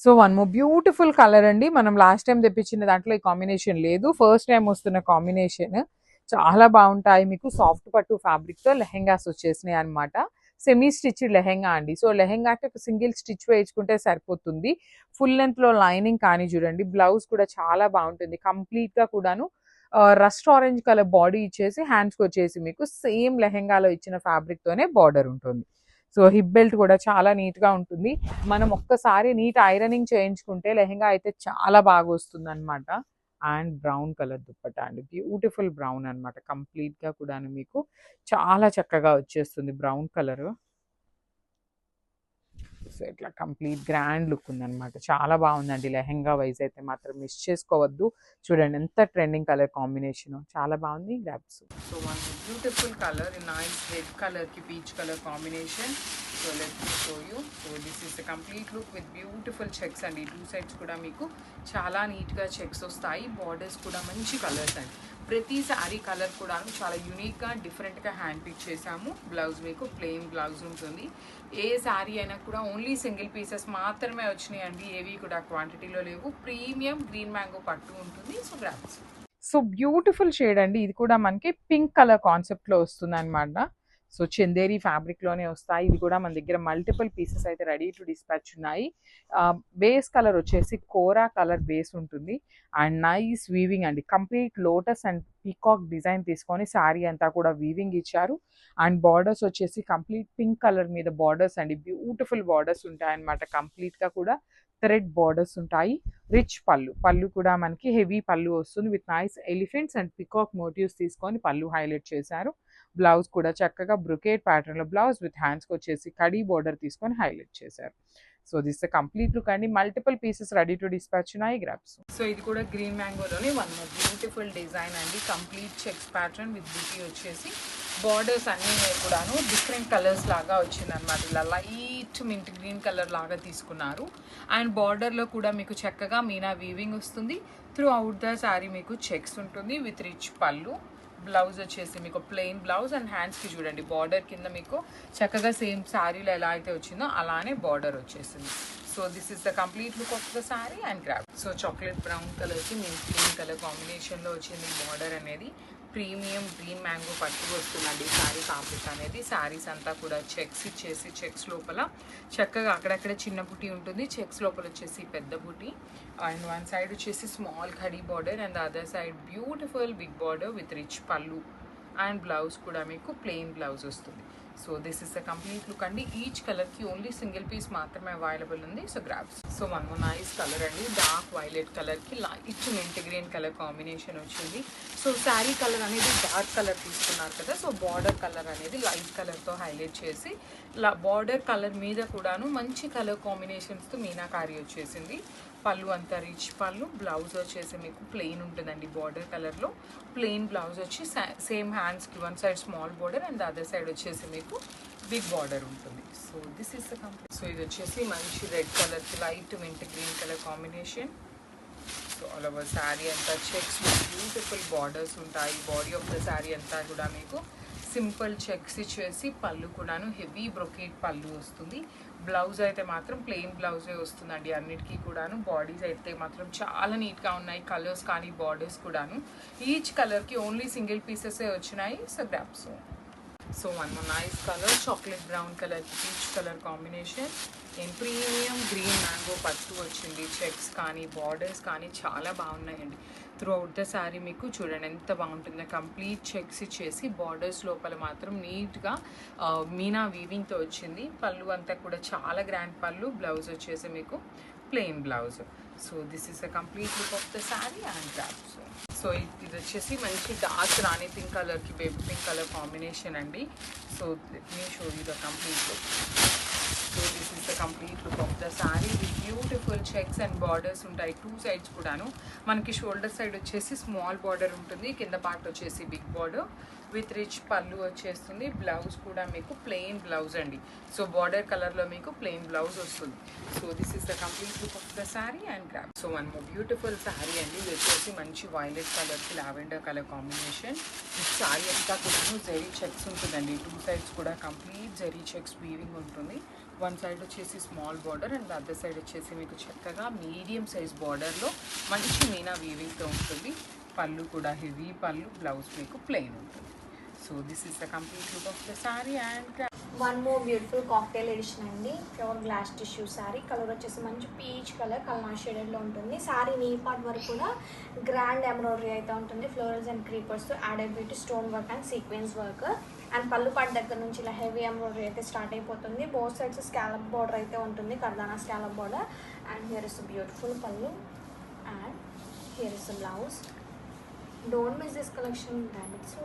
So one more beautiful colour అండి. మనం last time తెప్పించిన దాంట్లో ఈ కాంబినేషన్ లేదు. ఫస్ట్ టైం వస్తున్న కాంబినేషన్. చాలా బాగుంటాయి. మీకు సాఫ్ట్ పట్టు ఫ్యాబ్రిక్ తో లెహెంగాస్ వచ్చేసినాయి అనమాట. సెమీ స్టిచ్ లెహెంగా అండి. సో లెహెంగాకి ఒక సింగిల్ స్టిచ్ వేయించుకుంటే సరిపోతుంది. ఫుల్ లెంత్ లో లైనింగ్ కానీ చూడండి. బ్లౌజ్ కూడా చాలా బాగుంటుంది. కంప్లీట్ గా కూడాను రస్ట్ ఆరెంజ్ కలర్ బాడీ ఇచ్చేసి హ్యాండ్స్కి వచ్చేసి మీకు సేమ్ లెహెంగాలో ఇచ్చిన ఫ్యాబ్రిక్ తోనే బార్డర్ ఉంటుంది. సో హిప్ బెల్ట్ కూడా చాలా నీట్ గా ఉంటుంది. మనం ఒక్కసారి నీట్ ఐరనింగ్ చేయించుకుంటే లెహెంగా అయితే చాలా బాగా వస్తుంది అనమాట. అండ్ బ్రౌన్ కలర్ దుప్పట్టా అండి. బ్యూటిఫుల్ బ్రౌన్ అనమాట. కంప్లీట్ గా కూడా మీకు చాలా చక్కగా వచ్చేస్తుంది బ్రౌన్ కలర్. సో ఇట్లా కంప్లీట్ గ్రాండ్ లుక్ ఉందన్నమాట. చాలా బాగుందండి. లెహెంగా వైజ్ అయితే మాత్రం మిస్ చేసుకోవద్దు. చూడండి ఎంత ట్రెండింగ్ కలర్ కాంబినేషన్, చాలా బాగుంది. గ్రాప్స్. So one beautiful colour in nice red colour కి peach colour combination. So let me show you. So this is the complete look with beautiful checks అండి. టూ సైడ్స్ కూడా మీకు చాలా నీట్ గా checks వస్తాయి. బార్డర్స్ కూడా మంచి కలర్స్ అండి. ప్రతి శారీ కలర్ కూడా చాలా యూనిక్గా డిఫరెంట్గా హ్యాండ్ పిక్ చేసాము. బ్లౌజ్ మీకు ప్లెయిన్ బ్లౌజ్ ఉంటుంది. ఏ శారీ అయినా కూడా ఓన్లీ సింగిల్ పీసెస్ మాత్రమే వచ్చినాయండి. ఏవి కూడా క్వాంటిటీలో లేవు. ప్రీమియం గ్రీన్ మ్యాంగో పట్టు ఉంటుంది. సో గ్రాప్స్. సో బ్యూటిఫుల్ షేడ్ అండి. ఇది కూడా మనకి పింక్ కలర్ కాన్సెప్ట్లో వస్తుంది అనమాట. సో చందేరి ఫ్యాబ్రిక్లోనే వస్తాయి. ఇది కూడా మన దగ్గర మల్టిపుల్ పీసెస్ అయితే రెడీ టు డిస్పాచ్ ఉన్నాయి. బేస్ కలర్ వచ్చేసి కోరా కలర్ బేస్ ఉంటుంది. అండ్ నైస్ వీవింగ్ అండి. Complete lotus and peacock design తీసుకొని శారీ అంతా కూడా వీవింగ్ ఇచ్చారు. అండ్ బార్డర్స్ వచ్చేసి కంప్లీట్ పింక్ కలర్ మీద బార్డర్స్ అండి. బ్యూటిఫుల్ బార్డర్స్ ఉంటాయన్నమాట. కంప్లీట్గా కూడా థ్రెడ్ బార్డర్స్ ఉంటాయి. రిచ్ పళ్ళు కూడా మనకి హెవీ పళ్ళు వస్తుంది. With nice elephants and peacock motifs తీసుకొని పళ్ళు హైలైట్ చేశారు. బ్లౌజ్ కూడా చక్కగా బ్రొకేట్ ప్యాటర్న్ లో బ్లౌజ్ విత్ హ్యాండ్స్కి వచ్చేసి కడీ బోర్డర్ తీసుకొని హైలైట్ చేశారు. సో దిస్ కంప్లీట్ లుక్ అండి. Multiple pieces ready to dispatch ఉన్నాయి. గ్రాప్స్. సో ఇది కూడా గ్రీన్ మ్యాంగోలోనే వన్ మోర్ బ్యూటిఫుల్ డిజైన్ అండి. కంప్లీట్ చెక్స్ ప్యాటర్న్ విత్ బూటీ వచ్చేసి బార్డర్స్ అన్నీ కూడాను డిఫరెంట్ కలర్స్ లాగా వచ్చింది అనమాట. ఇలా లైట్ మింట్ గ్రీన్ కలర్ లాగా తీసుకున్నారు. అండ్ బార్డర్లో కూడా మీకు చక్కగా మీనా వీవింగ్ వస్తుంది. త్రూ అవుట్ ద శారీ మీకు చెక్స్ ఉంటుంది విత్ రిచ్ పళ్ళు. బ్లౌజ్ వచ్చేసి మీకు ప్లెయిన్ బ్లౌజ్ అండ్ హ్యాండ్స్కి చూడండి బార్డర్ కింద మీకు చక్కగా సేమ్ శారీలో ఎలా అయితే వచ్చిందో అలానే బార్డర్ వచ్చేసింది. So this is the complete look of the sari and grab. So chocolate brown కలర్కి మింట్ గ్రీన్ కలర్ కాంబినేషన్లో వచ్చింది బార్డర్ అనేది. ప్రీమియం గ్రీన్ మ్యాంగో పట్టు వస్తుందండి శారీ ఫ్యాబ్రిక్ అనేది. శారీస్ అంతా కూడా చెక్స్ ఇచ్చేసి చెక్స్ లోపల చక్కగా అక్కడక్కడ చిన్న బుటీ ఉంటుంది. చెక్స్ లోపల వచ్చేసి పెద్ద బుటీ. అండ్ వన్ సైడ్ వచ్చేసి స్మాల్ ఖడీ border and other side beautiful big border with rich పళ్ళు. అండ్ బ్లౌజ్ కూడా మీకు ప్లెయిన్ బ్లౌజ్ వస్తుంది. So this is the complete look అండి. ఈచ్ కలర్కి ఓన్లీ సింగిల్ పీస్ మాత్రమే అవైలబుల్ ఉంది. సో గ్రాప్స్. So one more nice colour అండి. డార్క్ వైలెట్ కలర్కి light mint green colour combination వచ్చింది. సో శారీ కలర్ అనేది డార్క్ కలర్ తీసుకున్నారు కదా. సో బార్డర్ కలర్ అనేది లైట్ కలర్తో హైలైట్ చేసి బార్డర్ కలర్ మీద కూడాను మంచి కలర్ కాంబినేషన్స్తో మీనాకారి వచ్చేసింది. పళ్ళు అంతా రిచ్ పళ్ళు. బ్లౌజ్ వచ్చేసి మీకు ప్లెయిన్ ఉంటుందండి. బార్డర్ కలర్లో ప్లెయిన్ బ్లౌజ్ వచ్చి సేమ్ హ్యాండ్స్కి one side small border and other side వచ్చేసి మీకు బిగ్ బార్డర్ ఉంటుంది. So this is the complete. So ఇది వచ్చేసి మంచి రెడ్ కలర్కి light mint green colour combination. So all over sari అంతా చెక్స్ బ్యూటిఫుల్ బార్డర్స్ ఉంటాయి. బాడీ ఆఫ్ ద శారీ అంతా కూడా మీకు సింపుల్ చెక్స్ ఇచ్చేసి పళ్ళు కూడాను హెవీ బ్రొకేట్ పళ్ళు వస్తుంది. బ్లౌజ్ అయితే మాత్రం ప్లెయిన్ బ్లౌజే వస్తుందండి అన్నిటికీ కూడాను. బాడీస్ అయితే మాత్రం చాలా నీట్గా ఉన్నాయి. కలర్స్ కానీ బార్డర్స్ కూడాను ఈచ్ కలర్కి ఓన్లీ సింగిల్ పీసెసే వచ్చినాయి. సో గ్రాప్స్. So one more nice colour chocolate brown colour peach colour combination. And premium green mango పట్టు వచ్చింది. చెక్స్ కానీ బార్డర్స్ కానీ చాలా బాగున్నాయండి. త్రూ అవుట్ ద శారీ మీకు చూడండి ఎంత బాగుంటుందో. కంప్లీట్ చెక్స్ ఇచ్చేసి బార్డర్స్ లోపల మాత్రం నీట్గా మీనా వీవింగ్తో వచ్చింది. పళ్ళు అంతా కూడా చాలా గ్రాండ్ పళ్ళు. బ్లౌజ్ వచ్చేసి మీకు plain blouse. So this is the complete look of the sari and grasp. So ఇది వచ్చేసి మంచి డార్క్ రాణి పింక్ కలర్కి బేబీ పింక్ కలర్ కాంబినేషన్ అండి. So let me show you the complete look. So this is the complete look of the sari with beautiful checks and borders ఉంటాయి two sides కూడాను. మనకి shoulder side వచ్చేసి small border ఉంటుంది. కింద part వచ్చేసి big border with rich పళ్ళు వచ్చేస్తుంది. Blouse కూడా మీకు ప్లెయిన్ బ్లౌజ్ అండి. సో బార్డర్ కలర్లో మీకు ప్లెయిన్ బ్లౌజ్ వస్తుంది. So this is the complete look of the sari and grab. So one more beautiful sari అండి. ఇది వచ్చేసి మంచి వైలెట్ కలర్కి లావెండర్ కలర్ కాంబినేషన్. ఈ శారీ అంతా కూడా జెరీ చెక్స్ ఉంటుందండి. టూ సైడ్స్ కూడా కంప్లీట్ జెరీ చెక్స్ వీవింగ్ ఉంటుంది. వన్ సైడ్ వచ్చేసి small border and other side వచ్చేసి మీకు చక్కగా మీడియం సైజ్ బార్డర్లో మంచి మీనా వీవింగ్తో ఉంటుంది. పళ్ళు కూడా హెవీ పళ్ళు, బ్లౌజ్ మీకు ప్లెయిన్ ఉంటుంది. So this is the complete look of the sari. And one more beautiful cocktail edition అండి, pure glass tissue sari. Colour వచ్చేసి మంచి పీచ్ కలర్, కల్నా షేడెడ్లో ఉంటుంది. శారీ నీ పార్ట్ వరకు కూడా గ్రాండ్ ఎంబ్రాయిడరీ అయితే ఉంటుంది. ఫ్లోరల్స్ అండ్ క్రీపర్స్తో added beauty stone work and sequence work. And పళ్ళు పార్ట్ దగ్గర నుంచి ఇలా హెవీ ఎంబ్రాయిడరీ అయితే స్టార్ట్ అయిపోతుంది. బోత్ సైడ్స్ స్కాలప్ బార్డర్ అయితే ఉంటుంది, కర్దానా scallop border. And here is beautiful పళ్ళు and here is the blouse. Don't miss this collection, grand it so